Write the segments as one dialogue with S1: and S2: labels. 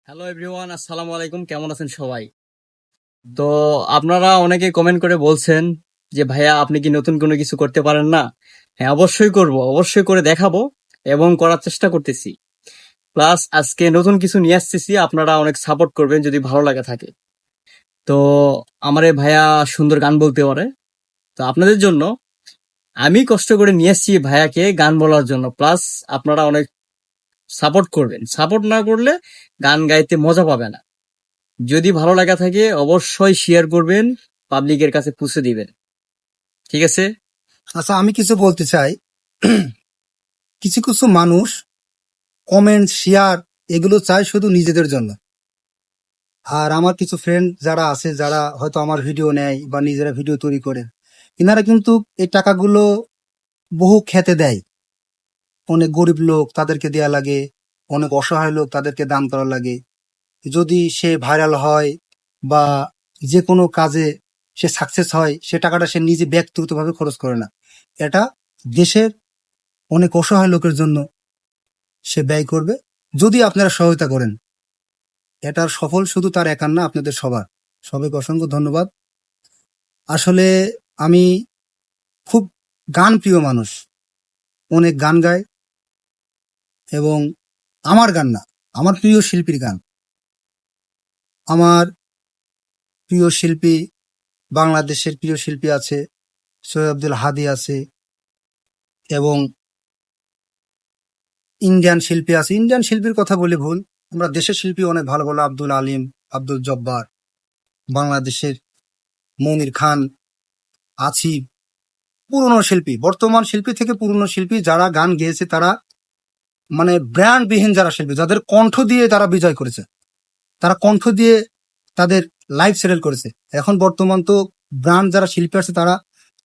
S1: Hello everyone, আসসালামু আলাইকুম। কেমন আছেন সবাই? তো আপনারা অনেকে কমেন্ট করে বলছেন যে ভাইয়া আপনি কি নতুন কোনো কিছু করতে পারেন না? হ্যাঁ, অবশ্যই করব, অবশ্যই করে দেখাবো এবং করার চেষ্টা করতেছি। প্লাস আজকে নতুন কিছু নিয়ে আসতেছি, আপনারা অনেক সাপোর্ট করবেন যদি ভালো লাগে থাকে। তো আমার এই ভাইয়া সুন্দর গান বলতে পারে, তো আপনাদের জন্য আমি কষ্ট করে নিয়ে আসছি ভাইয়াকে গান বলার জন্য। প্লাস আপনারা অনেক সাপোর্ট করবেন, সাপোর্ট না করলে গান গাইতে মজা পাবে না। যদি ভালো লাগা থাকে অবশ্যই শেয়ার করবেন, পাবলিকের কাছে পৌঁছে দিবেন। ঠিক আছে?
S2: আচ্ছা, আমি কিছু বলতে চাই। কিছু কিছু মানুষ কমেন্ট শেয়ার এগুলো চায় শুধু নিজেদের জন্য। আর আমার কিছু ফ্রেন্ড যারা আছে, যারা হয়তো আমার ভিডিও নেয় বা নিজেরা ভিডিও তৈরি করে, ইনারা কিন্তু এই টাকাগুলো বহু খেতে দেয়। অনেক গরিব লোক তাদেরকে দেয়া লাগে, অনেক অসহায় লোক তাদেরকে দান করা লাগে। যদি সে ভাইরাল হয় বা যে কোনো কাজে সে সাকসেস হয়, সে টাকাটা সে নিজে ব্যক্তিগতভাবে খরচ করে না। এটা দেশের অনেক অসহায় লোকের জন্য সে ব্যয় করবে, যদি আপনারা সহায়তা করেন। এটার সফল শুধু তার একার না, আপনাদের সবার। সবাইকে অসংখ্য ধন্যবাদ। আসলে আমি খুব গান প্রিয় মানুষ, অনেক গান গাই, এবং আমার গান না, আমার প্রিয় শিল্পীর গান। আমার প্রিয় শিল্পী, বাংলাদেশের প্রিয় শিল্পী আছে, সৈয়দ আব্দুল হাদি আছে, এবং ইন্ডিয়ান শিল্পী আছে। ইন্ডিয়ান শিল্পীর কথা বলে ভুল, আমরা দেশের শিল্পী অনেক ভালো ভালো, আব্দুল আলিম, আব্দুল জব্বার, বাংলাদেশের মনির খান, আছি। পুরনো শিল্পী, বর্তমান শিল্পী থেকে পুরনো শিল্পী যারা গান গেয়েছে, তারা মানে ব্র্যান্ডবিহীন যারা শিল্পী, যাদের কণ্ঠ দিয়ে তারা বিজয় করেছে, তারা কণ্ঠ দিয়ে তাদের লাইফ সেটেল করেছে। এখন বর্তমান তো ব্র্যান্ড যারা শিল্পী আছে, তারা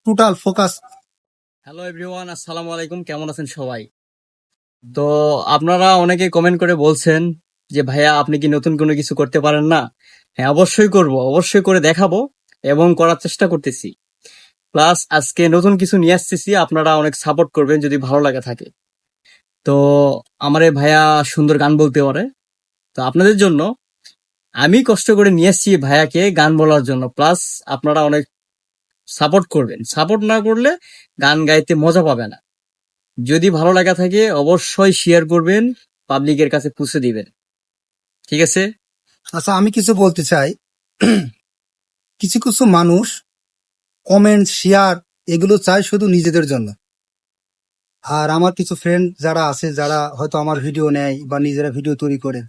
S2: টোটাল ফোকাস।
S1: হ্যালো এভরিওয়ান, আসসালামু আলাইকুম। কেমন আছেন সবাই? তো আপনারা অনেকে কমেন্ট করে বলছেন যে ভাইয়া আপনি কি নতুন কোনো কিছু করতে পারেন না? হ্যাঁ, অবশ্যই করব, অবশ্যই করে দেখাবো এবং করার চেষ্টা করতেছি। প্লাস আজকে নতুন কিছু নিয়ে আসতেছি, আপনারা অনেক সাপোর্ট করবেন যদি ভালো লাগে থাকে। তো আমার এই ভাইয়া সুন্দর গান বলতে পারে, তো আপনাদের জন্য আমি কষ্ট করে নিয়ে আসছি ভাইয়াকে গান বলার জন্য। প্লাস আপনারা অনেক সাপোর্ট করবেন, সাপোর্ট না করলে গান গাইতে মজা পাবে না। যদি ভালো লাগা থাকে অবশ্যই শেয়ার করবেন, পাবলিকের কাছে পৌঁছে দিবেন। ঠিক আছে?
S2: আচ্ছা, আমি কিছু বলতে চাই। কিছু কিছু মানুষ কমেন্ট শেয়ার এগুলো চায় শুধু নিজেদের জন্য। আর আমার কিছু ফ্রেন্ড যারা আছে, যারা হয়তো আমার ভিডিও নেয় বা নিজেরা ভিডিও তৈরি করে,